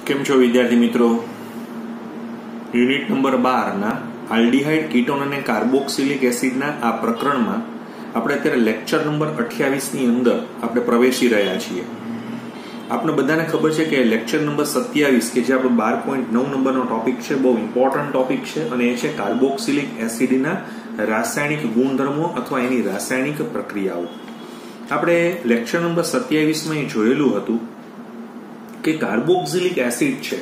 કેમ છો વિદ્યાર્થી મિત્રો? યુનિટ નંબર 12 ના આલ્ડીહાઇડ કીટોન અને કાર્બોક્સિલિક એસિડના આ પ્રકરણમાં આપણે અત્યારે લેક્ચર નંબર 28 ની અંદર આપણે પ્રવેશી રહ્યા છીએ. આપણે બધાને ખબર છે કે લેક્ચર નંબર 27 કે જે આપણો 12.9 નંબરનો ટોપિક છે, બહુ ઇમ્પોર્ટન્ટ ટોપિક છે અને એ છે કાર્બોક્સિલિક એસિડના રાસાયણિક ગુણધર્મો અથવા એની રાસાયણિક પ્રક્રિયાઓ. આપણે લેક્ચર નંબર 27 માં જોયેલું હતું કે કાર્બોક્સિલિક એસિડ છે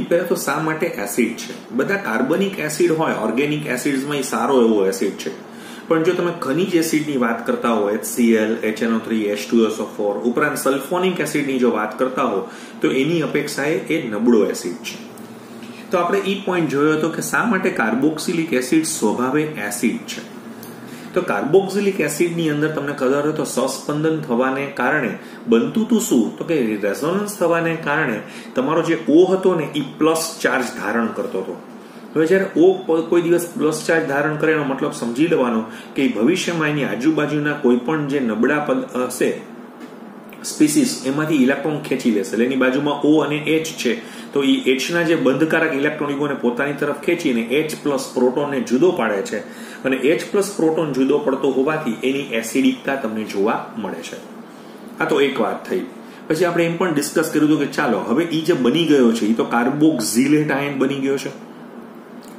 એ પહેલા તો શા માટે એસિડ છે. બધા કાર્બનિક એસિડ હોય, ઓર્ગેનિક એસિડ્સમાં એ સારો એવો એસિડ છે, પણ જો તમે ખનિજ એસિડની વાત કરતા હો, HCl, HNO3, H2SO4 ઉપરાંત સલ્ફોનિક એસિડની જો વાત કરતા હો તો એની અપેક્ષાએ એ નબળો એસિડ છે. તો આપણે એ પોઈન્ટ જોયો હતો કે શા માટે કાર્બોક્સિલિક એસિડ સ્વભાવે એસિડ છે. તો કાર્બોક્સિલિક એસિડની અંદર તમને ખબર હોય તો સસ્પંદન થવાને કારણે બનતું તું શું, તો કે રેઝોનન્સ થવાને કારણે તમારો જે O હતો ને એ પ્લસ ચાર્જ ધારણ કરતો હતો. હવે જયારે O કોઈ દિવસ પ્લસ ચાર્જ ધારણ કરે એનો મતલબ સમજી લેવાનો કે ભવિષ્યમાં એની આજુબાજુના કોઈ પણ જે નબળા પદ હશે સ્પીસીસ એમાંથી ઇલેક્ટ્રોન ખેંચી લેશે. એટલે એની બાજુમાં O અને H છે તો એ H ના જે બંધકારક ઇલેક્ટ્રોનિકોને પોતાની તરફ ખેંચીને H પ્લસ પ્રોટોનને જુદો પાડે છે અને H પ્લસ પ્રોટોન જુદો પડતો હોવાથી એની એસિડિકતા તમને જોવા મળે છે. આ તો એક વાત થઈ. પછી આપણે એમ પણ ડિસ્કસ કર્યું હતું કે ચાલો હવે એ જે બની ગયો છે એ તો કાર્બોક્સિલેટ આયન બની ગયો છે.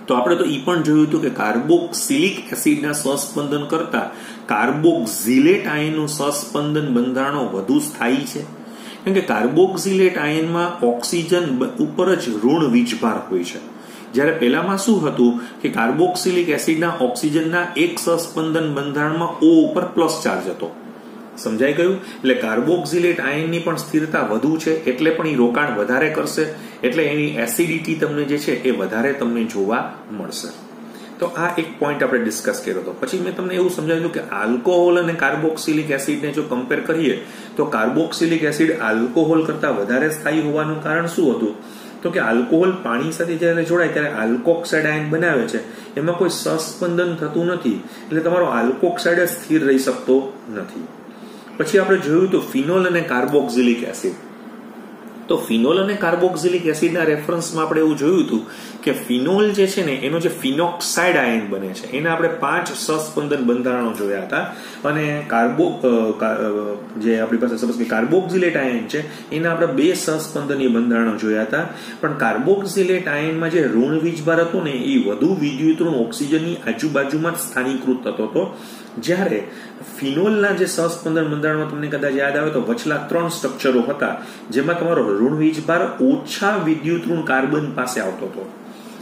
તો આપણે તો એ પણ જોયું હતું કે કાર્બોક્સિલિક એસિડના સહસ્પંદન કરતા કાર્બોક્સિલેટ આયનનું સહસ્પંદન બંધારણો વધુ સ્થાયી છે, કેમ કે કાર્બોક્સિલેટ આયનમાં ઓક્સિજન ઉપર જ ઋણ વીજભાર હોય છે. જ્યારે પહેલામાં શું હતું કે કાર્બોક્સિલિક એસિડના ઓક્સિજનના એક સહસ્પંદન બંધારણમાં O ઉપર પ્લસ ચાર્જ હતો. સમજાઈ ગયું? એટલે કાર્બોક્સિલેટ આયનની પણ સ્થિરતા વધુ છે, એટલે પણ એ રોકાણ વધારે કરશે, એટલે એની એસિડિટી તમને જે છે એ વધારે તમને જોવા મળશે. તો આ એક પોઈન્ટ આપણે ડિસ્કસ કર્યો હતો. પછી મેં તમને એવું સમજાવ્યું કે આલ્કોહોલ અને કાર્બોક્સિલિક એસિડને જો કમ્પેર કરીએ તો કાર્બોક્સિલિક એસિડ આલ્કોહોલ કરતા વધારે સ્થાયી હોવાનું કારણ શું હતું, તો કે આલ્કોહોલ પાણી સાથે જ્યારે જોડાય ત્યારે આલ્કોક્સાઇડ આયન બનાવે છે, એમાં કોઈ સહસ્પંદન થતું નથી, એટલે તમારો આલ્કોક્સાઇડ સ્થિર રહી શકતો નથી. પછી આપણે જોયું તો ફિનોલ અને કાર્બોક્સિલિક એસિડ. તો ફિનોલ અને કાર્બોક્સિલિક એસિડના રેફરન્સમાં આપણે એવું જોયું હતું કે ફિનોલ જે છે ને એનો જે ફિનોક્સાઇડ આયન બને છે એના આપણે 5 સહસ્પંદન બંધારણો જોયા હતા અને જે આપણી પાસે સપોઝ કે કાર્બોક્સિલેટ આયન છે એના આપણે 2 સહસ્પંદનીય બંધારણો જોયા હતા. પણ કાર્બોક્સિલેટ આયનમાં જે ઋણ વીજભાર હતો ને એ વધુ વિદ્યુત ઋણ ઓક્સિજનની આજુબાજુમાં જ સ્થાનીકૃત થતો હતો, જ્યારે ફિનોલના જે સહસ્પંદન બંધારણમાં તમને કદાચ યાદ આવે તો વચલા 3 સ્ટ્રક્ચરો હતા જેમાં તમારો ઋણ વીજભાર ઓછા વિદ્યુત ઋણ કાર્બન પાસે આવતો હતો.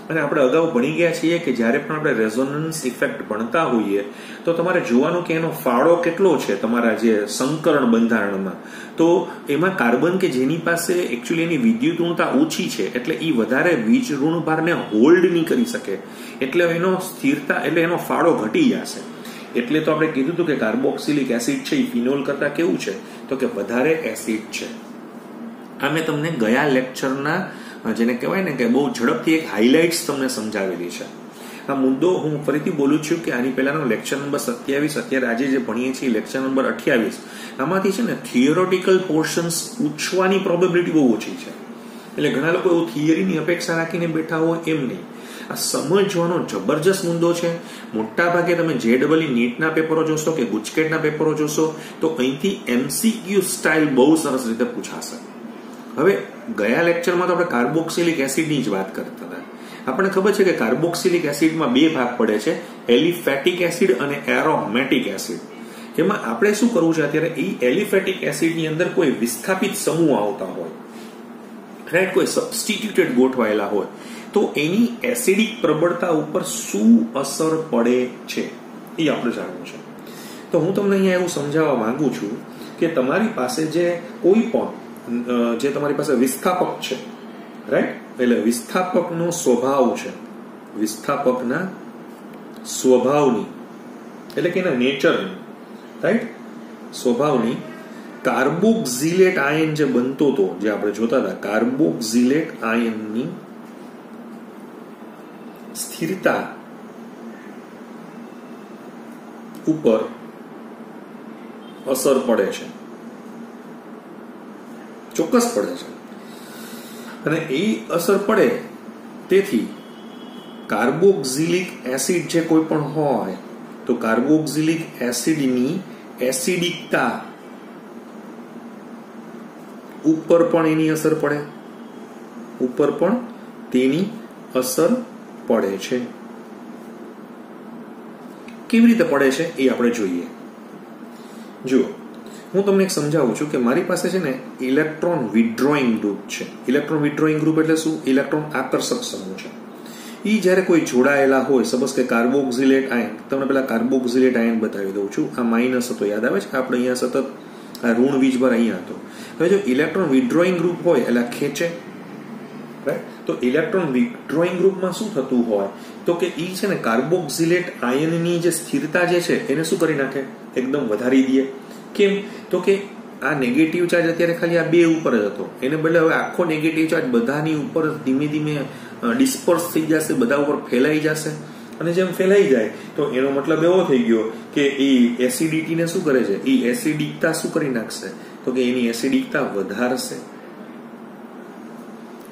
અને આપણે અગાઉ ભણી ગયા છીએ કે જ્યારે પણ આપણે રેઝોનન્સ ઇફેક્ટ ભણતા હોઈએ તો તમારે જોવાનું કે એનો ફાળો કેટલો છે તમારા જે સંકરણ બંધારણમાં. તો એમાં કાર્બન કે જેની પાસે એકચ્યુઅલી એની વિદ્યુત ઋણતા ઓછી છે એટલે એ વધારે વીજ ઋણભારને હોલ્ડ નહીં કરી શકે, એટલે એનો સ્થિરતા એટલે એનો ફાળો ઘટી જશે. એટલે તો આપણે કીધું હતું કે કાર્બોક્સિલિક એસિડ છે એ ફિનોલ કરતા કેવું છે, તો કે વધારે એસિડ છે. આ મેં તમને ગયા લેક્ચરના જેને કહેવાય ને કે બહુ ઝડપથી એક હાઇલાઇટ્સ તમને સમજાવેલી છે. આ મુદ્દો હું ફરીથી બોલું છું કે આની પહેલાનો લેક્ચર નંબર 27, અત્યારે આજે જે ભણીએ છીએ લેક્ચર નંબર 28, આમાંથી છે ને થિયોરેટિકલ પોર્શન્સ પૂછવાની પ્રોબેબિલિટી બહુ ઓછી છે. એટલે ઘણા લોકો એવું થિયરીની અપેક્ષા રાખીને બેઠા હોય એમ નહીં. આ સમજવાનો જબરજસ્ત મુદ્દો છે. મોટા ભાગે તમે JEE નીટના પેપરો જોશો કે ગુજકેટના પેપરો જોશો તો અહીંથી MCQ સ્ટાઇલ બહુ સરસ રીતે પૂછાશે. હવે ગયા લેક્ચરમાં તો આપણે કાર્બોક્સિલિક એસિડની જ વાત કરતા હતા. આપણને ખબર છે કે કાર્બોક્સિલિક એસિડમાં 2 ભાગ પડે છે, એલિફેટિક એસિડ અને એરોમેટિક એસિડ. એમાં આપણે શું કરવું છે અત્યારે, એ એલિફેટિક એસિડની અંદર કોઈ વિસ્થાપિત સમૂહ આવતા હોય, રાઈટ, કોઈ સબસ્ટિટ્યુટેડ ગોઠવાયેલા હોય તો એની એસિડિક પ્રબળતા ઉપર શું અસર પડે છે એ આપણે જાણવું છે. તો હું તમને અહીંયા એવું સમજાવવા માંગુ છું કે તમારી પાસે જે કોઈ પણ જે તમારી પાસે વિસ્થાપક છે, રાઈટ, એટલે વિસ્થાપકનો સ્વભાવ છે, વિસ્થાપકના સ્વભાવની એટલે કે એના નેચરની, રાઈટ, સ્વભાવની કાર્બોક્સિલેટ આયન જે બનતો હતો, જે આપણે જોતા હતા, કાર્બોક્સિલેટ આયનની સ્થિરતા ઉપર અસર પડે છે, ચોક્કસ પડે છે. અને એ અસર પડે તેથી કાર્બોક્સિલિક એસિડ જે કોઈ પણ હોય તો કાર્બોક્સિલિક એસિડની એસિડિકતા ઉપર પણ એની અસર પડે, ઉપર પણ તેની અસર પડે છે. કેવી રીતે પડે છે એ આપણે જોઈએ. જુઓ, હું તમને એક સમજાવું છું કે મારી પાસે છે ને ઇલેક્ટ્રોન વિથડ્રોઈંગ ગ્રુપ છે. ઇલેક્ટ્રોન વિથડ્રોઈંગ ગ્રુપ એટલે શું? ઇલેક્ટ્રોન આકર્ષક સમૂહ છે. એ જ્યારે કોઈ જોડાયેલા હોય, સપોઝ કે કાર્બોક્સિલેટ આયન, તમને પેલા કાર્બોક્સિલેટ આયન બતાવી દઉં છું. આ માઇનસ હતો, યાદ આવે છે? આપણે અહીંયા સતત આ ઋણ વીજભાર અહીંયા હતો. હવે જો ઇલેક્ટ્રોન વિથડ્રોઈંગ ગ્રુપ હોય એટલે ખેંચે, રાઈટ? તો ઇલેક્ટ્રોન વિથડ્રોઈંગ ગ્રુપમાં શું થતું હોય તો કે એ છે ને કાર્બોક્સિલેટ આયનની જે સ્થિરતા જે છે એને શું કરી નાખે? એકદમ વધારી દે. કેમ? તો કે આ નેગેટિવ ચાર્જ અત્યારે ખાલી આ બે ઉપર જ હતો, એને બદલે હવે આખો નેગેટિવ ચાર્જ બધાની ઉપર ધીમે ધીમે ડિસ્પર્સ થઈ જશે, બધા ઉપર ફેલાઈ જશે. અને જેમ ફેલાઈ જાય તો એનો મતલબ એવો થઈ ગયો કે એ એસિડિટીને શું કરે છે? એ એસિડિકતા શું કરી નાખશે? તો કે એની એસિડિકતા વધારશે.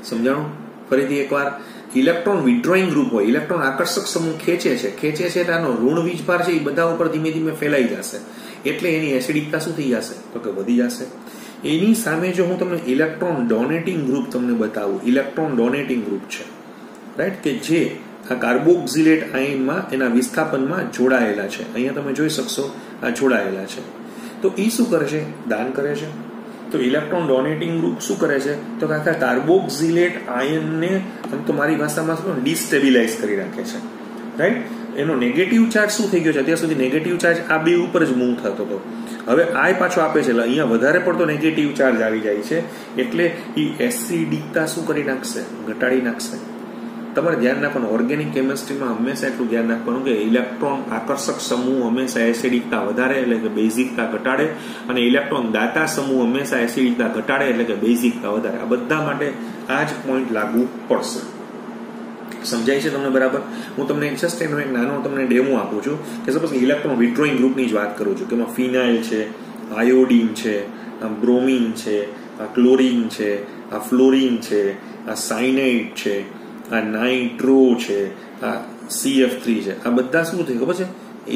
સમજાણું? ફરીથી એકવાર, ઇલેક્ટ્રોન વિથડ્રોઈંગ ગ્રુપ હોય, ઇલેક્ટ્રોન આકર્ષક સમૂહ ખેંચે છે આનો ઋણ વીજભાર છે એ બધા ઉપર ધીમે ધીમે ફેલાઈ જશે, એટલે એની એસિડિકતા શું થઈ જશે? તો કે વધી જશે. એની સામે જો હું તમને ઇલેક્ટ્રોન ડોનેટિંગ ગ્રુપ તમને બતાવું, ઇલેક્ટ્રોન ડોનેટિંગ ગ્રુપ છે, રાઈટ, કે જે આ કાર્બોક્સિલેટ આયનમાં એના વિસ્થાપનમાં જોડાયેલા છે. અહીંયા તમે જોઈ શકશો આ જોડાયેલા છે. તો એ શું કરે છે? દાન કરે છે. તો ઇલેક્ટ્રોન ડોનેટિંગ ગ્રુપ શું કરે છે? તો આખા કાર્બોક્સિલેટ આયનને આમ તો મારી ભાષામાં શું ડિસ્ટેબિલાઇઝ કરી નાખે છે, રાઈટ? એનો નેગેટિવ ચાર્જ શું થઈ ગયો છે? અત્યાર સુધી નેગેટિવ ચાર્જ આ બે ઉપર જ મૂવ થતો હતો, હવે આ પાછો આપે છે એટલે અહીંયા વધારે પડતો નેગેટિવ ચાર્જ આવી જાય છે, એટલે એ એસિડિકતા શું કરી નાખશે? ઘટાડી નાખશે. તમારે ધ્યાન રાખવાનું, ઓર્ગેનિક કેમિસ્ટ્રીમાં હંમેશા એટલું ધ્યાન રાખવાનું કે ઇલેક્ટ્રોન આકર્ષક સમૂહ હંમેશા એસિડિકતા વધારે એટલે કે બેઝિકતા ઘટાડે, અને ઇલેક્ટ્રોન દાતા સમૂહ હંમેશા એસિડિકતા ઘટાડે એટલે કે બેઝિકતા વધારે. આ બધા માટે આ જ પોઈન્ટ લાગુ પડશે. સમજાય છે તમને બરાબર? હું તમને જસ્ટ એનો એક નાનો તમને ડેમો આપું છું કે સપોઝ ઇલેક્ટ્રોન વિથડ્રોઈંગ ગ્રુપની જ વાત કરું છું કે એમાં ફિનાઇલ છે, આયોડિન છે, બ્રોમિન છે, આ ક્લોરિન છે, આ ફ્લોરિન છે, આ સાયનાઇડ છે, આ નાઇટ્રો છે, આ CF3 છે. આ બધા શું થયું ખબર છે?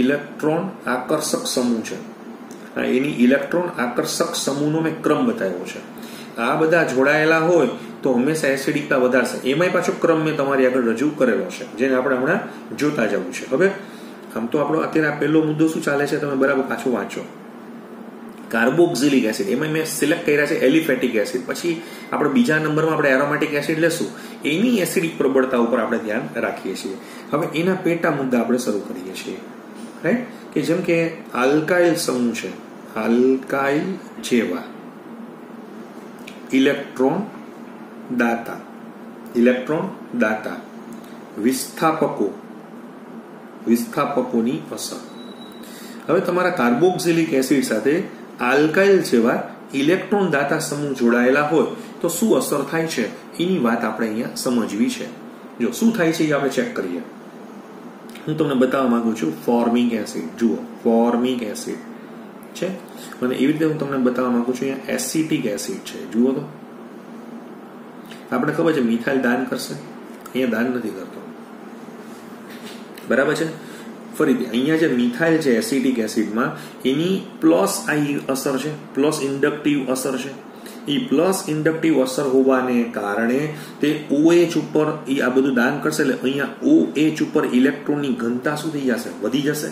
ઇલેક્ટ્રોન આકર્ષક સમૂહ છે. એની ઇલેક્ટ્રોન આકર્ષક સમૂહનો મેં ક્રમ બતાવ્યો છે. આ બધા જોડાયેલા હોય તો હંમેશા એસિડિકતા વધારશે. એમાંય પાછો ક્રમ મેં તમારી આગળ રજૂ કરેલો છે, જેને આપણે હમણાં જોતા જવું છે. હવે આમ તો આપણો અત્યારે આ પહેલો મુદ્દો શું ચાલે છે તમે બરાબર પાછું વાંચો. કાર્બોક્સિલિક એસિડ, એમાં મેં સિલેક્ટ કર્યા છે એલિફેટિક એસિડ. પછી આપણે બીજા નંબરમાં આપણે એરોમેટિક એસિડ લેશું, એની એસિડિક પ્રબળતા ઉપર આપણે ધ્યાન રાખીએ છીએ. હવે એના પેટા મુદ્દા આપણે શરૂ કરીએ છીએ, રાઈટ? કે જેમ કે આલ્કાઇલ સમૂહ છે, આલ્કાઇલ જેવા ઇલેક્ટ્રોન દાતા વિસ્થાપકોની અસર. હવે તમારા કાર્બોક્સિલિક એસિડ સાથે આલ્કાઇલ જેવા ઇલેક્ટ્રોન દાતા સમૂહ જોડાયેલા હોય તો શું અસર થાય છે એની વાત આપણે અહીંયા સમજવી છે. જો શું થાય છે એ આપણે ચેક કરીએ. હું તમને બતાવવા માંગુ છું ફોર્મિક એસિડ. જુઓ, ફોર્મિક એસિડ છે, અને એવી રીતે હું તમને બતાવવા માંગુ છું અહીંયા એસિટિક એસિડ છે. જુઓ તો આપણે ખબર છે મિથાઇલ દાન કરશે, અહીંયા દાન નથી કરતો, બરાબર છે? ફરીથી અહીંયા જે મિથાઇલ છે એસિટિક એસિડમાં, એની પ્લસ આઈ અસર છે, પ્લસ ઇન્ડક્ટિવ અસર છે. એ પ્લસ ઇન્ડક્ટિવ અસર હોવાને કારણે તે OH ઉપર આ બધું દાન કરશે, એટલે અહીંયા OH ઉપર ઇલેક્ટ્રોનની ઘનતા શું થઈ જશે? વધી જશે.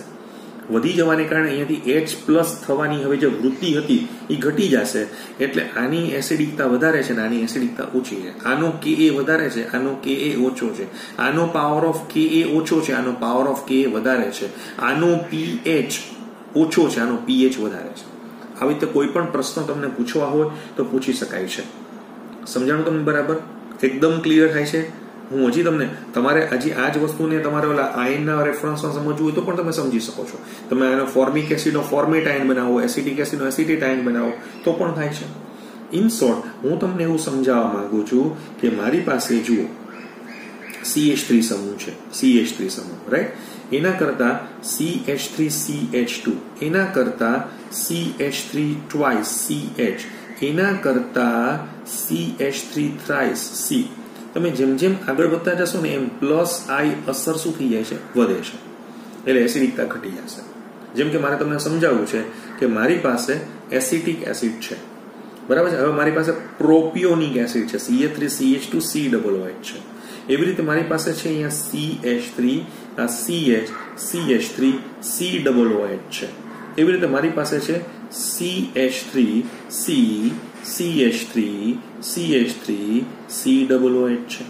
વધી જવાને કારણે અહીંયાથી H પ્લસ થવાની હવે જે વૃત્તિ હતી એ ઘટી જશે, એટલે આની એસિડિકતા વધારે છે અને આની એસિડિકતા ઓછી છે. આનો Ka વધારે છે, આનો Ka ઓછો છે, આનો પાવર ઓફ Ka ઓછો છે, આનો પાવર ઓફ Ka વધારે છે, આનો pH ઓછો છે, આનો pH વધારે છે. આવી રીતે કોઈ પણ પ્રશ્ન તમને પૂછવા હોય તો પૂછી શકાય છે. સમજાણું તમને બરાબર? એકદમ ક્લિયર થાય છે? હું હજી તમને તમારે હજી આ જ વસ્તુને તમારે ઓલા આયનના રેફરન્સમાં સમજવું હોય તો પણ તમે સમજી શકો છો. તમે આનો ફોર્મિક એસિડનો ફોર્મેટ આયન બનાવો, એસિટિક એસિડનો એસિટેટ આયન બનાવો તો પણ થાય છે. ઇન શોર્ટ હું તમને એવું સમજાવવા માંગુ છું કે મારી પાસે જુઓ CH3 સમૂહ છે, CH3 સમૂહ, રાઈટ? એના કરતા CH3CH2, એના કરતા CH3 twice CH, એના કરતા CH3 થ્રાઇસ C તમે જેમ જેમ આગળ વધતા જશો ને એમ પ્લસ I અસર શું થઈ જાય છે, વધે છે, એટલે એસિડિકતા ઘટી જશે. જેમ કે મારે તમને સમજાવવું છે કે મારી પાસે એસિટિક એસિડ છે, બરાબર છે. હવે મારી પાસે પ્રોપિયોનિક એસિડ છે, CH3CH2COOH છે. એવી રીતે મારી પાસે છે અહીંયા CH3 આ CH3COOH છે. એવી રીતે મારી પાસે છે CH3C CH3CH3COOH છે.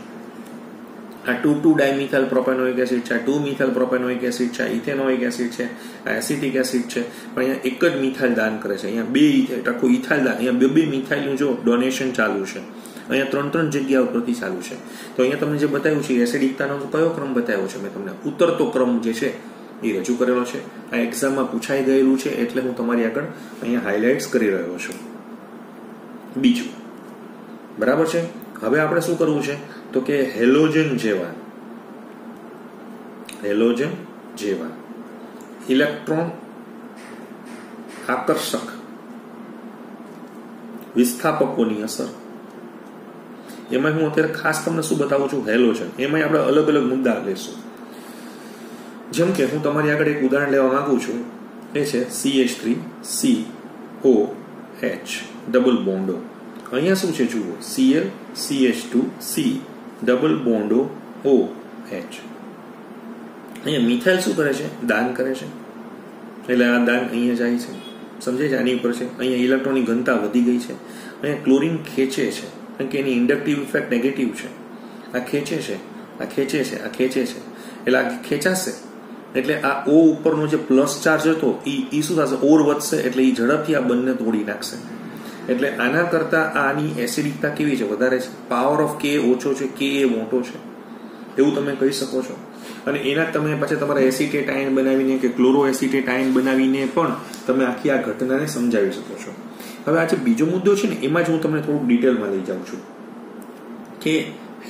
આ 2,2-ડાયમિથાઇલ પ્રોપેનોઇક એસિડ છે, આ 2-મિથાઇલ પ્રોપેનોઇક એસિડ છે, આ ઇથેનોઇક એસિડ છે, આ એસિટિક એસિડ છે. પણ અહીંયા એક જ મિથાઇલ દાન કરે છે, અહીંયા બે આખું ઇથાઇલ દાન, અહીંયા બે મિથાઇલનું જો ડોનેશન ચાલુ છે, અહીંયા 3 જગ્યા ઉપરથી ચાલુ છે. તો અહીંયા તમને જે બતાવ્યું છે એસિડિકતાનો કયો ક્રમ બતાવ્યો છે મેં તમને, ઉતરતો ક્રમ જે છે એ રજૂ કરેલો છે. આ એક્ઝામમાં પૂછાઈ ગયેલું છે એટલે હું તમારી આગળ અહીંયા હાઇલાઇટ્સ કરી રહ્યો છું. બીજું, બરાબર છે. હવે આપણે શું કરવું છે તો કે હેલોજન જેવા ઇલેક્ટ્રોન આકર્ષક વિસ્થાપકોની અસર, એમાં હું અત્યારે ખાસ તમને શું બતાવું છું, હેલોજન. એમાં આપણે અલગ અલગ મુદ્દા લેશું. જેમ કે હું તમારી આગળ એક ઉદાહરણ લેવા માંગુ છું, એ છે CH3COH ડબલ બોન્ડો. અહીંયા શું છે જુઓ, Cl CH2C ડબલ બોન્ડો OH. અહીંયા મિથાઇલ શું કરે છે, દાન કરે છે, એટલે આ દાન અહીંયા જાય છે, સમજે છે, આની ઉપર છે. અહીંયા ઇલેક્ટ્રોનની ઘનતા વધી ગઈ છે. અહીંયા ક્લોરીન ખેંચે છે કારણ કે એની ઇન્ડક્ટિવ ઇફેક્ટ નેગેટિવ છે. આ ખેંચે છે, આ ખેંચે છે, આ ખેંચે છે, એટલે આ ખેંચાશે એટલે આ O ઉપરનો જે પ્લસ ચાર્જ હતો એ શું થશે, ઓર વધશે, એટલે એ ઝડપથી આ બંને તોડી નાખશે. એટલે આના કરતા આની એસિડિકતા કેવી છે, વધારે છે. પાવર ઓફ K ઓછો છે, K એ મોટો છે, એવું તમે કહી શકો છો. અને એના તમે પછી તમારા એસિટેટ આયન બનાવીને કે ક્લોરો એસિટેટ આયન બનાવીને પણ તમે આખી આ ઘટનાને સમજાવી શકો છો. હવે આ જે બીજો મુદ્દો છે ને એમાં જ હું તમને થોડુંક ડિટેલમાં લઈ જાઉં છું કે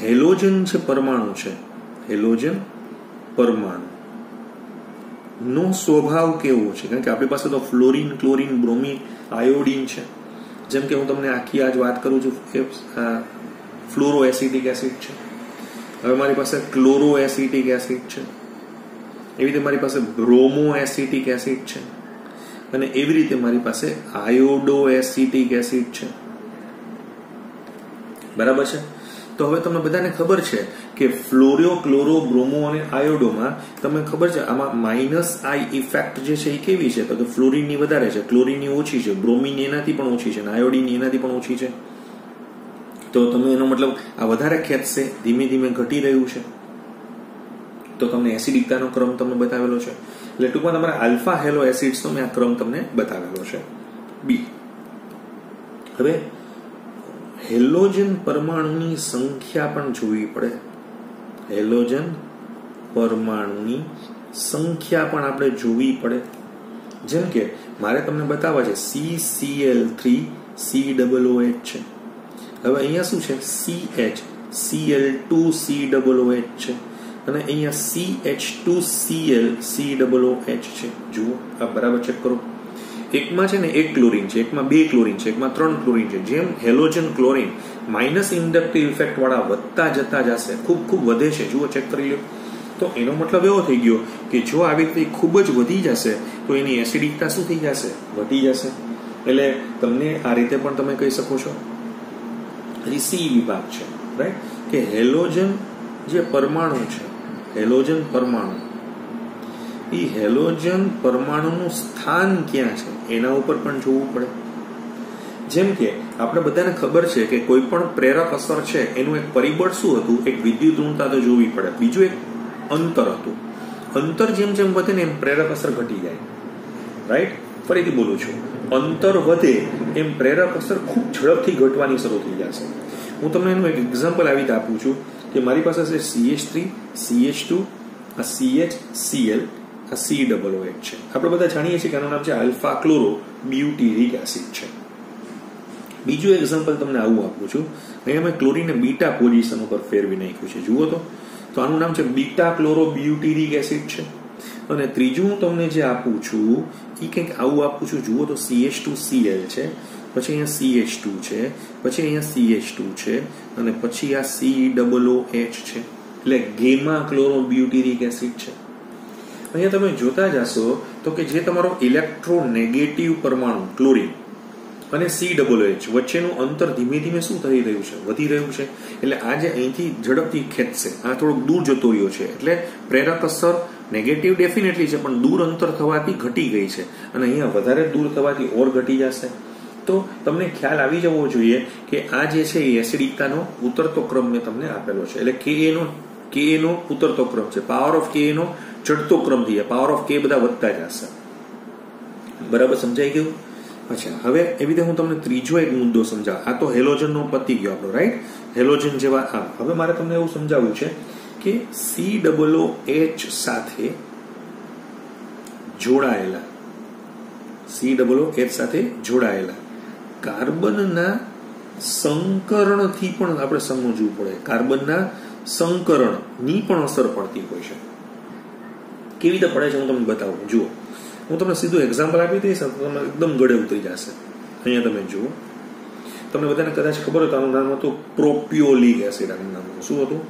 હેલોજન જે પરમાણુ છે, હેલોજન પરમાણુ નો સ્વભાવ કેવો છે, કારણ કે આપણી પાસે તો ફ્લોરિન, ક્લોરિન, બ્રોમિન, આયોડિન છે. જેમ કે હું તમને આખી આજ વાત કરું છું, ફ્લોરો એસિટિક એસિડ છે. હવે મારી પાસે ક્લોરો એસિટિક એસિડ છે, એવી રીતે મારી પાસે બ્રોમો એસિટિક એસિડ છે, અને એવી રીતે મારી પાસે આયોડો એસિટિક એસિડ છે, બરાબર છે. તો હવે તમને બધાને ખબર છે કે ફ્લોરો, ક્લોરો, બ્રોમો અને આયોડોમાં તમને ખબર છે આમાં -I ઇફેક્ટ જે છે એ કેવી છે, તો કે ફ્લોરિનની વધારે છે, ક્લોરિનની ઓછી છે, બ્રોમિન એનાથી પણ ઓછી છે, અને આયોડિન એનાથી પણ ઓછી છે. તો તમે એનો મતલબ આ વધારે ખેંચશે, ધીમે ધીમે ઘટી રહ્યું છે. તો તમને એસિડિકતાનો ક્રમ તમને બતાવેલો છે. એટલે ટૂંકમાં તમારા આલ્ફા હેલો એસિડ્સનો મેં આ ક્રમ તમને બતાવેલો છે. બી, હવે હેલોજન પરમાણુની સંખ્યા પણ જોવી પડે. હેલોજન પરમાણુની સંખ્યા પણ આપણે જોવી પડે. જેમ કે મારે તમને બતાવવા છે CCl3COOH છે. હવે અહીંયા શું છે, CHCl2COOH છે, અને અહીંયા CH2ClCOOH છે. જુઓ, આ બરાબર ચેક કરો. એકમાં છે ને એક ક્લોરીન છે, એકમાં બે ક્લોરીન છે, એકમાં 3 ક્લોરીન છે. જેમ halogen chlorine minus inductive effect વાળા વધતા જતા જશે, ખૂબ ખૂબ વધે છે. જુઓ, ચેક કરી લો. તો એનો મતલબ એવો થઈ ગયો કે જો આવી રીતે ખૂબ જ વધી જશે તો એની એસિડિકતા શું થઈ જશે, વધી જશે. એટલે તમને આ રીતે પણ તમે કહી શકો છો. હજી સી વિભાગ છે, રાઈટ, કે હેલોજન જે પરમાણુ છે, હેલોજન પરમાણુ, એ હેલોજન પરમાણુનું સ્થાન ક્યાં છે એના ઉપર પણ જોવું પડે. જેમ કે આપણે બધાને ખબર છે કે કોઈ પણ પ્રેરક અસર છે એનું એક પરિબળ શું હતું, એક વિદ્યુત ઋણતા તો જોવી પડે, બીજું એક અંતર હતું. અંતર જેમ જેમ વધે ને એમ પ્રેરક અસર ઘટી જાય, રાઈટ. ફરીથી બોલું છું, અંતર વધે એમ પ્રેરક અસર ખૂબ ઝડપથી ઘટવાની શરૂ થઈ જશે. હું તમને એનું એક એક્ઝામ્પલ આવી રીતે આપું છું કે મારી પાસે છે CH3, CH2, આ CHCl, આ COOH છે. આપણે બધા જાણીએ છીએ કે આનું નામ છે આલ્ફા ક્લોરો બ્યુટીરિક એસિડ છે. બીજું એક્ઝામ્પલ તમને આવું આપું છું. અહીંયા મેં ક્લોરીનને બીટા પોઝિશન ઉપર ફેરવી નાખ્યું છે. જુઓ તો આનું નામ છે બીટા ક્લોરો બ્યુટીરિક એસિડ છે. અને ત્રીજું હું તમને જે આપું છું એ કંઈક આવું આપું છું. જુઓ તો CH2Cl છે, પછી અહીંયા CH2 છે, પછી અહીંયા CH2 છે, અને પછી આ COOH છે, એટલે ગેમા ક્લોરોબ્યુટેરિક એસિડ છે. અહીંયા તમે જોતા જશો તો કે જે તમારો ઇલેક્ટ્રોનેગેટિવ પરમાણુ ક્લોરીન અને COOH વચ્ચેનું અંતર ધીમે ધીમે શું થઈ રહ્યું છે, વધી રહ્યું છે. એટલે આ જે અહીંથી ઝડપથી ખેંચશે, આ થોડોક દૂર જતો રહ્યો છે, એટલે પ્રેરક અસર નેગેટિવ ડેફિનેટલી છે, પણ દૂર અંતર થવાથી ઘટી ગઈ છે, અને અહીંયા વધારે દૂર થવાથી ઓર ઘટી જશે. તો તમને ખ્યાલ આવી જવો જોઈએ કે આ જે છે એ એસિડિકતાનો ઉતરતો ક્રમ મેં તમને આપેલો છે. એટલે Ka નો ઉતરતો ક્રમ છે, પાવર ઓફ Ka નો ચડતો ક્રમ થઈ જાય, પાવર ઓફ K બધા વધતા જશે. બરાબર સમજાઈ ગયું? અચ્છા, હવે એવી રીતે હું તમને ત્રીજો એક મુદ્દો સમજાવ. આ તો હેલોજન નો પતી ગયો આપણો, રાઈટ? હેલોજન જેવા આમ. હવે મારે તમને એવું સમજાવવું છે કે COOH સાથે જોડાયેલા કાર્બનના સંકરણથી પણ આપણે સમજવું પડે. કાર્બનના સંકરણની પણ અસર પડતી હોય છે. કેવી રીતે પડે છે હું તમને બતાવું. જુઓ, હું તમને સીધું એક્ઝામ્પલ આપી દઈશ, તમને એકદમ ગળે ઉતરી જશે. અહીંયા તમે જુઓ, તમને બધાને કદાચ ખબર હોય તો આનું નામ હતું પ્રોપિયોલિક એસિડ. આનું નામ શું હતું?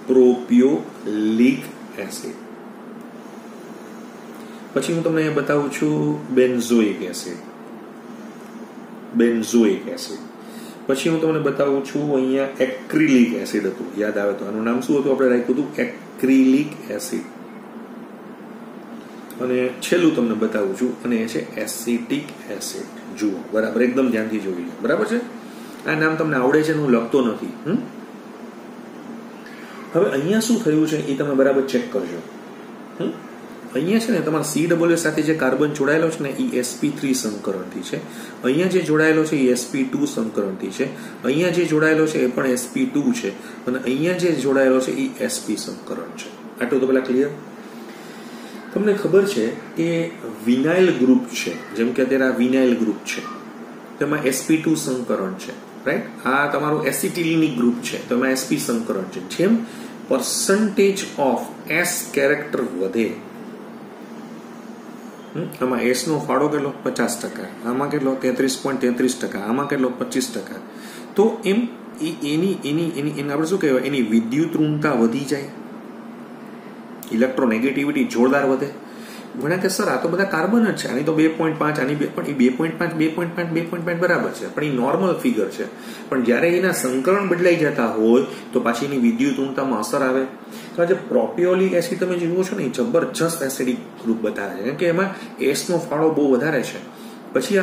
પ્રોપિયોલિક એસિડ. પછી હું તમને અહીંયા બતાવું છું બેન્ઝોઇક એસિડ. પછી હું તમને બતાવું છું અહીંયા એક્રિલિક એસિડ હતું. યાદ આવે તો આનું નામ શું હતું? આપણે રાખ્યું હતું એક્રિલિક એસિડ. અને છેલ્લું તમને બતાવું છું, અને એ છે એસિટિક એસિડ. જુઓ, બરાબર, એકદમ ધ્યાનથી જોઈ લો. બરાબર છે? આ નામ તમને આવડે છે, હું લખતો નથી. હવે અહીંયા શું થયું છે એ તમે બરાબર ચેક કરજો. અહીંયા છે ને તમારા COOH સાથે જે કાર્બન જોડાયેલો છે ને એ sp3 સંકરણથી છે. અહીંયા જે જોડાયેલો છે એ sp2 સંકરણથી છે. અહીંયા જે જોડાયેલો છે એ પણ sp2 છે, અને અહીંયા જે જોડાયેલો છે એ sp સંકરણ છે. આટલું તો પેલા ક્લિયર? તમને ખબર છે કે વિનાઇલ ગ્રુપ છે, જેમ કે અત્યારે આ વિનાઇલ ગ્રુપ છે, તેમાં sp2 સંકરણ છે, રાઈટ? આ તમારું એસિટિલિનિક ગ્રુપ છે, તેમાં sp સંકરણ છે. જેમ પર્સન્ટેજ ઓફ S કેરેક્ટર વધે, આમાં S નો ફાળો કેટલો? 50%. આમાં કેટલો? 33.33%. આમાં કેટલો? 25%. તો એમ એની આપણે શું કહેવાય, એની વિદ્યુત ઋણતા વધી જાય, ઇલેક્ટ્રોનેગેટિવિટી જોરદાર વધે. ઘણા કે સર આ તો બધા કાર્બન જ છે, આની તો 2.5, આની પણ એ 2.5 બરાબર છે, પણ એ નોર્મલ ફિગર છે. પણ જ્યારે એના સંકરણ બદલાઈ જતા હોય તો પાછી એની વિદ્યુત ઋણતામાં અસર આવે. તો આજે પ્રોપિયોલિક એસિડ તમે જુઓ છો ને, એ જબરજસ્ત એસિડિક ગ્રુપ બતાવે છે, કે એમાં S નો ફાળો બહુ વધારે છે. પછી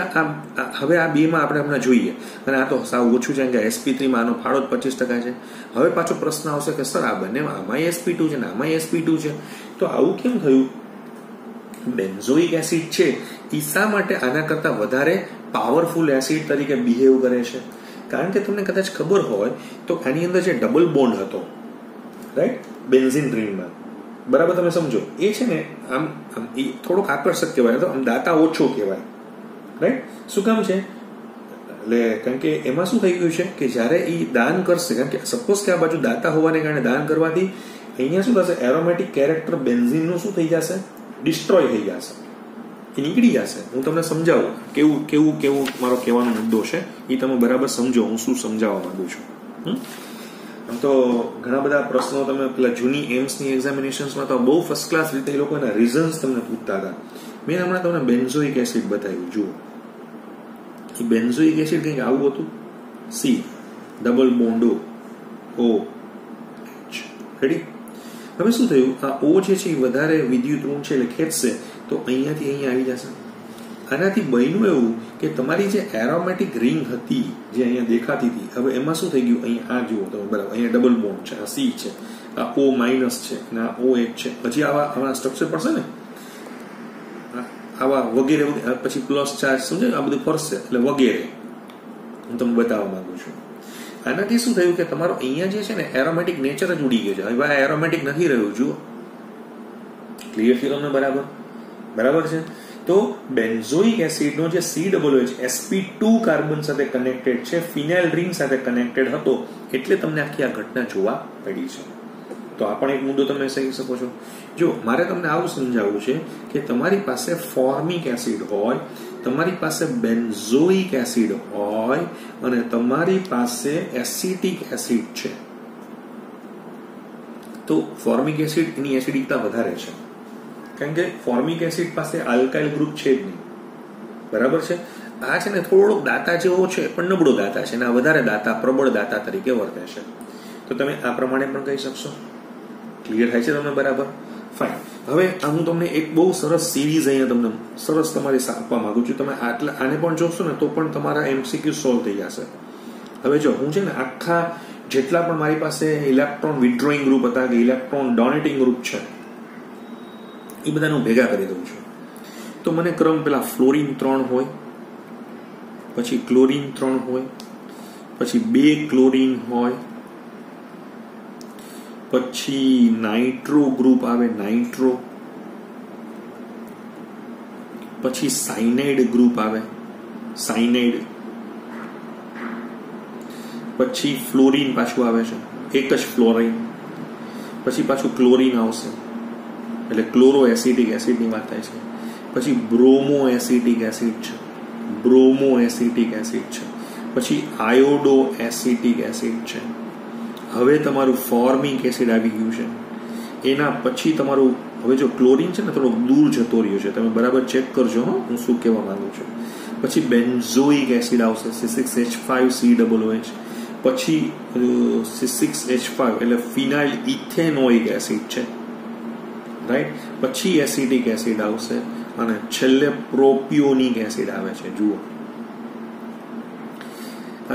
હવે આ બેમાં આપણે હમણાં જોઈએ, અને આ તો સાવ ઓછું છે કે sp3 માં આનો ફાળો જ 25% છે. હવે પાછો પ્રશ્ન આવશે કે સર આ બંનેમાં આમાં sp2 છે ને આમાં sp2 છે, તો આવું કેમ થયું? બેન્ઝોઇક એસિડ છે એ શા માટે આના કરતા વધારે પાવરફુલ એસિડ તરીકે બિહેવ કરે છે? કારણ કે તમને કદાચ ખબર હોય તો આની અંદર જે ડબલ બોન્ડ હતો, રાઈટ, બેન્ઝીન રિંગમાં, બરાબર, તમે સમજો, એ છે ને આમ એ થોડોક આકર્ષક કહેવાય, તો આમ દાતા ઓછો કહેવાય, રાઈટ? શું કામ છે? એટલે કારણ કે એમાં શું થઈ ગયું છે કે જ્યારે એ દાન કરશે, કારણ કે સપોઝ કે આ બાજુ દાતા હોવાને કારણે દાન કરવાથી અહીંયા શું થશે? એરોમેટિક કેરેક્ટર બેન્ઝીનનું શું થઈ જશે? ડિસ્ટ્રોય થઈ જશે, એ નીકળી જશે. હું તમને સમજાવું કેવું મારો કહેવાનો મુદ્દો છે, એ તમે બરાબર સમજો હું શું સમજાવવા માંગુ છું. આમ તો ઘણા બધા પ્રશ્નો તમે પેલા જૂની એમ્સની એક્ઝામિનેશન્સમાં તો બહુ ફર્સ્ટ ક્લાસ રીતે એ લોકો એના રીઝન્સ તમને પૂછતા હતા. મેં હમણાં તમને બેન્ઝોઇક એસિડ બતાવ્યું. જુઓ, એ બેન્ઝોઇક એસિડ કંઈક આવું હતું, C double bond OH. Ready? હવે શું થયું? આ O જે છે એ વધારે વિદ્યુત ઋણ છે, એટલે ખેંચશે તો અહીંયાથી અહીંયા આવી જશે. આનાથી બન્યું એવું કે તમારી જે એરોમેટિક રિંગ હતી જે અહીંયા દેખાતી હતી, હવે એમાં શું થઈ ગયું? અહીંયા આ જુઓ તમે, બરાબર, અહીંયા ડબલ બોન્ડ છે, આ C છે, આ O માઇનસ છે, અને આ OH છે. પછી આવા સ્ટ્રક્ચર પડશે ને, આવા વગેરે, પછી પ્લસ ચાર્જ, સમજે, આ બધું ફરશે, એટલે વગેરે હું તમને બતાવવા માંગુ છું. આનાથી શું થયું કે તમારો અહીંયા જે છે ને એરોમેટિક નેચર જ ઉડી ગયો છે. હવે આ એરોમેટિક નથી રહ્યું. જુઓ, ક્લિયર થયું તમને? બરાબર છે. તો બેન્ઝોઇક એસિડનો જે COOH sp2 કાર્બન સાથે કનેક્ટેડ છે, ફિનાઇલ રિંગ સાથે કનેક્ટેડ હતો, એટલે તમને આખી આ ઘટના જોવા પડી છે. તો આ પણ એક મુદ્દો તમે કહી શકો છો. જો મારે તમને આવું સમજાવવું છે કે તમારી પાસે ફોર્મિક એસિડ હોય, તમારી પાસે બેન્ઝોઇક એસિડ હોય અને તમારી પાસે એસિટિક એસિડ છે, તો ફોર્મિક એસિડ એની એસિડિકતા વધારે છે, કારણ કે ફોર્મિક એસિડ પાસે આલ્કાઇલ ગ્રુપ છે જ નહીં. બરાબર છે. આ છે ને થોડોક દાતા જેવો છે, પણ નબળો દાતા છે, અને આ વધારે દાતા, પ્રબળ દાતા તરીકે વર્તે છે. તો તમે આ પ્રમાણે પણ કહી શકશો. ક્લિયર થાય છે તમને? બરાબર, ફાઇન. હવે હું તમને એક બહુ સરસ સિરીઝ અહીંયા તમને સરસ તમારી આપવા માંગુ છું. તમે આને પણ જોશો ને તો પણ તમારા MCQ સોલ્વ થઈ જશે. હવે જો હું છે ને આખા જેટલા પણ મારી પાસે ઇલેક્ટ્રોન વિથડ્રોઈંગ ગ્રુપ હતા કે ઇલેક્ટ્રોન ડોનેટિંગ ગ્રુપ છે, એ બધાને હું ભેગા કરી દઉં છું. તો મને ક્રમ પેલા ફ્લોરિન 3 હોય, પછી ક્લોરિન 3 હોય, પછી 2 ક્લોરિન હોય, પછી નાઇટ્રો ગ્રુપ આવે, નાઇટ્રો, પછી સાયનાઇડ ગ્રુપ આવે, સાયનાઇડ, પછી ફ્લોરિન પાછું આવે છે, એક જ ફ્લોરિન, પછી પાછું ક્લોરિન આવશે, એટલે ક્લોરો એસિટિક એસિડની વાત થાય છે. પછી બ્રોમો એસિટિક એસિડ છે, બ્રોમો એસિટિક એસિડ છે, પછી આયોડો એસિટિક એસિડ છે. હવે તમારું ફોર્મિક એસિડ આવી ગયું છે. એના પછી તમારું હવે જો ક્લોરિન છે ને થોડોક દૂર જતો રહ્યો છે, તમે બરાબર ચેક કરજો હું શું કહેવા માંગુ છું. પછી બેન્ઝોઇક એસિડ આવશે, C6H5COOH, પછી C6H5 એટલે ફિનાઇલ ઇથેનોઇક એસિડ છે, રાઈટ. પછી એસિટિક એસિડ આવશે અને છેલ્લે પ્રોપિયોનિક એસિડ આવે છે. જુઓ,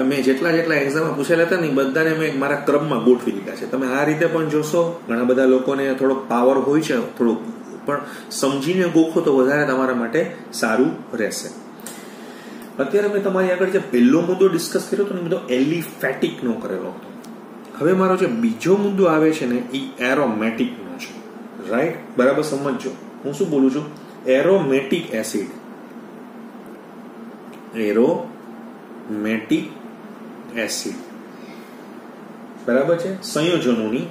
મેં જેટલા એક્ઝામમાં પૂછેલા હતા ને બધાને મેં મારા ક્રમમાં ગોઠવી દીધા છે. તમે આ રીતે પણ જોશો. ઘણા બધા લોકોને થોડોક પાવર હોય છે, થોડુંક પણ સમજીને ગોખો તો વધારે તમારા માટે સારું રહેશે. અત્યારે મેં તમારી આગળ જે પહેલો મુદ્દો ડિસ્કસ કર્યો હતો ને બધો એલિફેટિક નો કરેલો હતો. હવે મારો જે બીજો મુદ્દો આવે છે ને એ એરોમેટિક નો છે, રાઈટ. બરાબર સમજજો હું શું બોલું છું. એરોમેટિક એસિડ, એરોમેટિક એસિડ, બરાબર છે. સંયોજનોની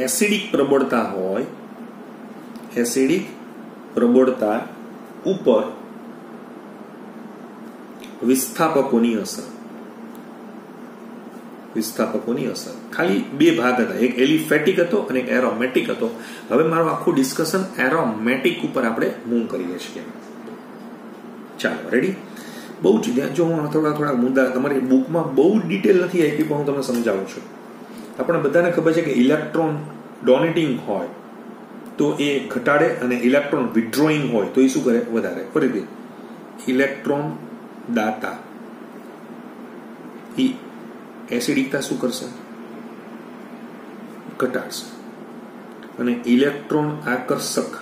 એસિડિક પ્રબળતા હોય, એસિડિક પ્રબળતા ઉપર વિસ્થાપકોની અસર, વિસ્થાપકોની અસર. ખાલી બે ભાગ હતા, એક એલિફેટિક હતો અને એક એરોમેટિક હતો. હવે મારું આખું ડિસ્કશન એરોમેટિક ઉપર આપણે મૂવ કરીએ છીએ. ચાલો, રેડી. બહુ જ જો હું થોડા મુદ્દા તમારી બુકમાં બહુ ડિટેલ નથી આપી, પણ હું તમને સમજાવું છું. આપણે બધાને ખબર છે કે ઇલેક્ટ્રોન ડોનેટિંગ હોય તો એ ઘટાડે, અને ઇલેક્ટ્રોન વિથડ્રોઈંગ હોય તો એ શું કરે? વધારે. ફરીથી, ઇલેક્ટ્રોન દાતા એ એસિડિકતા શું કરશે? ઘટાડશે. અને ઇલેક્ટ્રોન આકર્ષક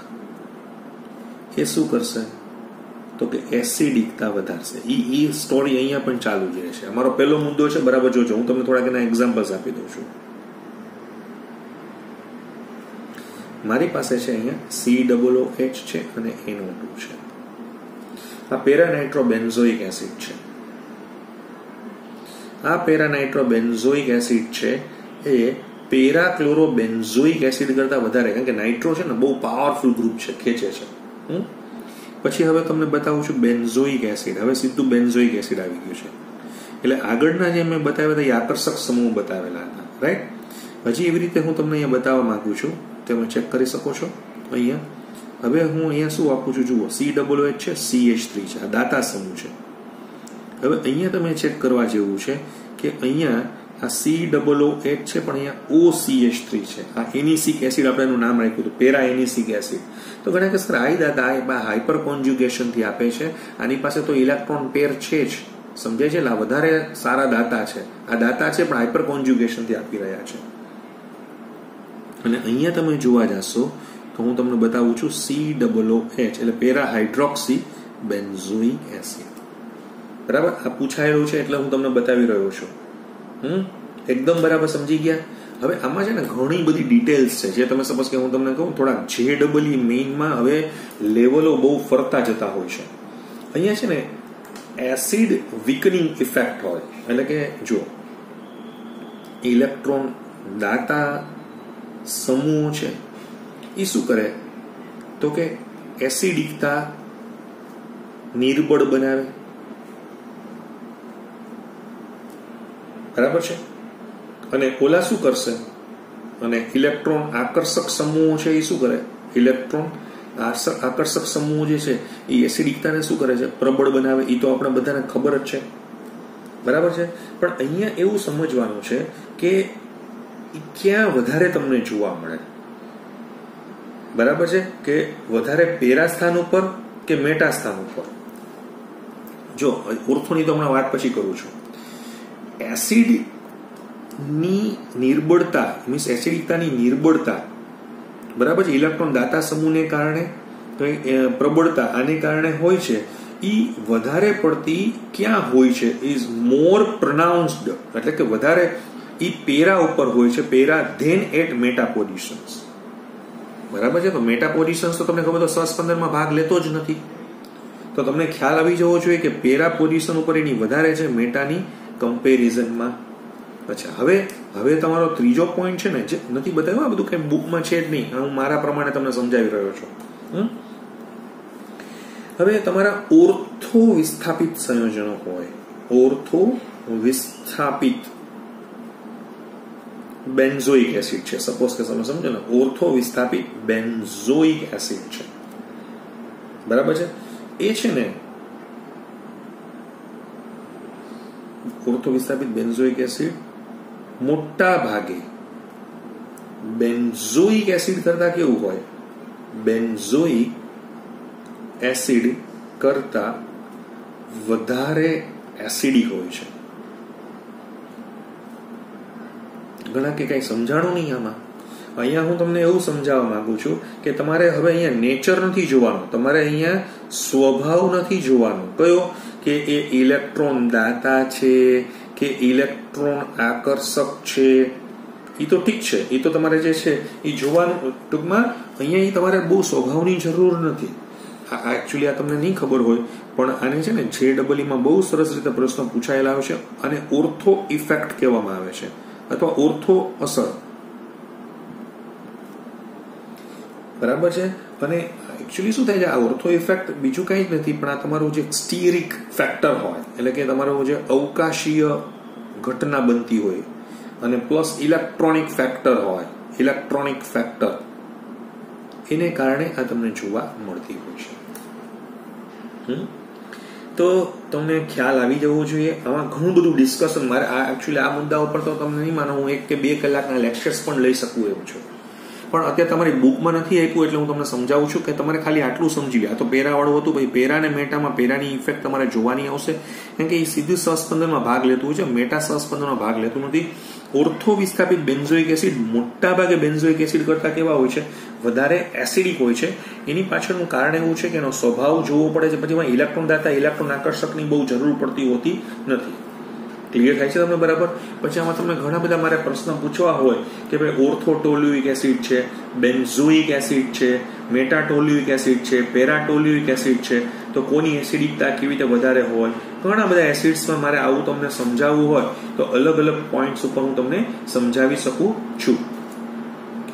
એ શું કરશે? તો કે એસિડિકતા વધારશે. એ સ્ટોરી અહીંયા પણ ચાલુ જ રહેશે. અમારો પહેલો મુદ્દો છે, બરાબર જોજો. હું તમને થોડાક એના એક્ઝામ્પલ્સ આપી દઉં છું. મારી પાસે છે અહીંયા COOH છે અને NO2 છે. આ પેરાનાઇટ્રોબેન્ઝોઇક એસિડ છે. આ પેરાનાઇટ્રોબેન્ઝોઇક એસિડ છે એ પેરાક્લોરોબેન્ઝોઇક એસિડ કરતા વધારે, કારણ કે નાઇટ્રો છે ને બહુ પાવરફુલ ગ્રુપ છે, ખેંચે છે. પછી હવે તમને બતાવું છું બેન્ઝોઇક એસિડ. હવે સીધું બેન્ઝોઇક એસિડ આવી ગયું છે. એટલે આગળના જે મેં બતાવ્યા હતા એ આકર્ષક સમૂહ બતાવેલા હતા, રાઈટ. હજી એવી રીતે હું તમને અહીંયા બતાવવા માંગુ છું, તમે ચેક કરી શકો છો અહીંયા. હવે હું અહીંયા શું આપું છું જુઓ, COOH છે, CH3 છે, આ દાતા સમૂહ છે. હવે અહીંયા તમે ચેક કરવા જેવું છે કે અહીંયા આ COOH છે, પણ અહીંયા OCH3 છે. આ એનિસિક એસિડ આપણે એનું નામ રાખ્યું હતું, પેરા એનિસિક એસિડ. તો ઘણા કે સર આ દાતા હાઇપર કોન્જ્યુગેશન થી આપે છે, આની પાસે તો ઇલેક્ટ્રોન પેર છે જ, સમજાય છે. એટલે આ વધારે સારા દાતા છે. આ દાતા છે પણ હાઇપર કોન્જ્યુગેશન થી આપી રહ્યા છે. અને અહીંયા તમે જોવા જશો તો હું તમને બતાવું છું COOH એટલે પેરા હાઇડ્રોક્સી બેન્ઝોઇક એસિડ. બરાબર, આ પૂછાયેલું છે એટલે હું તમને બતાવી રહ્યો છું. એકદમ બરાબર સમજી ગયા. હવે આમાં છે ને ઘણી બધી ડિટેલ્સ છે, જે તમે સપોઝ કે હું તમને કહું થોડાક JEE મેઇનમાં હવે લેવલો બહુ ફરતા જતા હોય છે. અહીંયા છે ને એસિડ વીકનિંગ ઇફેક્ટ હોય, એટલે કે જો ઇલેક્ટ્રોન દાતા સમૂહ છે એ શું કરે તો કે એસિડિકતા નિર્બળ બનાવે, બરાબર છે. અને ઓલા શું કરશે, અને ઇલેક્ટ્રોન આકર્ષક સમૂહો છે એ શું કરે, ઇલેક્ટ્રોન આકર્ષક સમૂહો જે છે એ એસિડિકતાને શું કરે છે, પ્રબળ બનાવે. એ તો આપણે બધાને ખબર જ છે, બરાબર છે. પણ અહીંયા એવું સમજવાનું છે કે ક્યાં વધારે તમને જોવા મળે, બરાબર છે, કે વધારે પેરા સ્થાન ઉપર કે મેટા સ્થાન ઉપર. જો ઓર્થોની તો હમણાં વાત પછી કરું છું. એસિડ ની નિર્બળતા મીન્સ એસિડિકતાની નિર્બળતા, બરાબર છે, ઇલેક્ટ્રોન દાતા સમૂહને કારણે પ્રબળતા આને કારણે હોય છે. એ વધારે પડતી ક્યાં હોય છે, ઇઝ મોર પ્રોનાઉન્સ્ડ, એટલે કે વધારે એ પેરા ઉપર હોય છે, para then at meta positions, બરાબર છે. તો મેટા પોઝિશન્સ તો તમને ખબર તો સહસ્પંદનમાં ભાગ લેતો જ નથી, તો તમને ખ્યાલ આવી જવો જોઈએ કે પેરા પોઝિશન ઉપર એની વધારે છે મેટાની કમ્પેરિઝનમાં. અચ્છા, હવે તમારો ત્રીજો પોઈન્ટ છે ને, જે નથી બતાવ્યું, આ બધું કઈ બુકમાં છે જ નહીં, હું મારા પ્રમાણે તમને સમજાવી રહ્યો છું. હવે તમારા ઓર્થો વિસ્થાપિત સંયોજનો હોય, ઓર્થો વિસ્થાપિત બેન્ઝોઇક એસિડ છે, સપોઝ કે તમે સમજો ને, ઓર્થો વિસ્થાપિત બેન્ઝોઇક એસિડ છે, બરાબર છે. એ છે ને ઓર્થો વિસ્થાપિત બેન્ઝોઇક એસિડ મોટા ભાગે બેન્ઝોઇક એસિડ કરતા કેવું હોય, બેન્ઝોઇક એસિડ કરતા વધારે એસિડિક હોય છે. ઘણા કે કઈ સમજાણું નહીં આમાં. અહીંયા હું તમને એવું સમજાવવા માંગુ છું કે તમારે હવે અહીંયા નેચર નથી જોવાનું, તમારે અહીંયા સ્વભાવ નથી જોવાનું. કયો કે એ ઇલેક્ટ્રોન દાતા છે કે ઇલેક્ટ્રોન આકર્ષક છે, એ તો ઠીક છે, એ તો તમારે જે છે એ જોવાનું. ટૂંકમાં અહીંયા તમારે બહુ સ્વભાવની જરૂર નથી. એકચ્યુઅલી આ તમને નહીં ખબર હોય, પણ આને છે ને JEE-માં બહુ સરસ રીતે પ્રશ્ન પૂછાયેલા આવે છે, અને ઓર્થો ઇફેક્ટ કહેવામાં આવે છે, અથવા ઓર્થો અસર, બરાબર છે. અને એકચ્યુઅલી શું થાય છે, આ ઓર્થો ઇફેક્ટ બીજું કંઈ જ નથી, પણ આ તમારું જે સ્ટીરિક ફેક્ટર હોય, એટલે કે તમારું જે અવકાશીય ઘટના બનતી હોય, અને પ્લસ ઇલેક્ટ્રોનિક ફેક્ટર હોય, ઇલેક્ટ્રોનિક ફેક્ટર, એને કારણે આ તમને જોવા મળતી હોય છે. તો તમને ખ્યાલ આવી જવો જોઈએ. આમાં ઘણું બધું ડિસ્કશન મારે એકચ્યુઅલી આ મુદ્દા ઉપર તો તમને નહીં માનો, હું 1 કે 2 કલાકના લેક્ચર્સ પણ લઈ શકું એવું છું, પણ અત્યારે તમારી બુકમાં નથી આપ્યું એટલે હું તમને સમજાવું છું કે તમારે ખાલી આટલું સમજી લે. આ તો પેરાવાળું હતું, ભાઈ પેરા અને મેટામાં પેરાની ઇફેક્ટ તમારે જોવાની આવશે, કેમ કે એ સીધું સહસ્પંદનમાં ભાગ લેતું હોય છે, મેટા સહસ્પંદનમાં ભાગ લેતું નથી. ઓર્થો વિસ્થાપિત બેન્ઝોઇક એસિડ મોટા ભાગે બેન્ઝોઇક એસિડ કરતા કેવા હોય છે, વધારે એસિડિક હોય છે. એની પાછળનું કારણ એવું છે કે એનો સ્વભાવ જોવો પડે છે, પછી ઇલેક્ટ્રોન દાતા ઇલેક્ટ્રોન આકર્ષકની બહુ જરૂર પડતી હોતી નથી. ક્લિયર થાય છે તમને બરાબર? પછી આમાં તમને ઘણા બધા મારે પ્રશ્ન પૂછવા હોય કે ભાઈ ઓર્થોટોલ્યુઇક એસિડ છે, બેન્ઝોઇક એસિડ છે, મેટાટોલ્યુઇક એસિડ છે, પેરાટોલ્યુઇક એસિડ છે, તો કોની એસિડિકતા કેવી રીતે વધારે હોય. ઘણા બધા એસિડ્સમાં મારે આવું તમને સમજાવવું હોય તો અલગ અલગ પોઈન્ટ્સ ઉપર હું તમને સમજાવી શકું છું.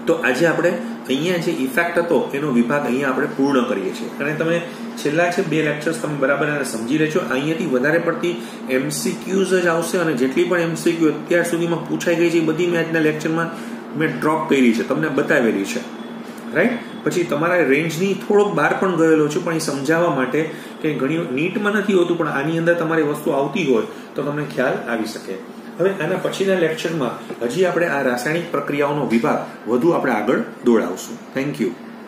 તો આજે આપણે અહીંયા જે ઇફેક્ટ હતો એનો વિભાગ અહીંયા આપણે પૂર્ણ કરીએ છીએ, અને તમે છેલ્લા છે 2 લેક્ચર્સ તમે બરાબર સમજી લેજો. અહીંયાથી વધારે પડતી MCQs જ આવશે, અને જેટલી પણ MCQ અત્યાર સુધીમાં પૂછાઈ ગઈ છે એ બધી મેં આજના લેક્ચરમાં મેં ડ્રોપ કરી છે, તમને બતાવેલી છે, રાઈટ. પછી તમારા રેન્જની થોડોક બહાર પણ ગયેલો છું, પણ એ સમજાવવા માટે કે ઘણી નીટમાં નથી હોતું, પણ આની અંદર તમારી વસ્તુ આવતી હોય તો તમને ખ્યાલ આવી શકે. હવે આના પછીના લેક્ચરમાં હજી આપણે આ રાસાયણિક પ્રક્રિયાઓનો વિભાગ વધુ આપણે આગળ દોડાવશું. Thank you.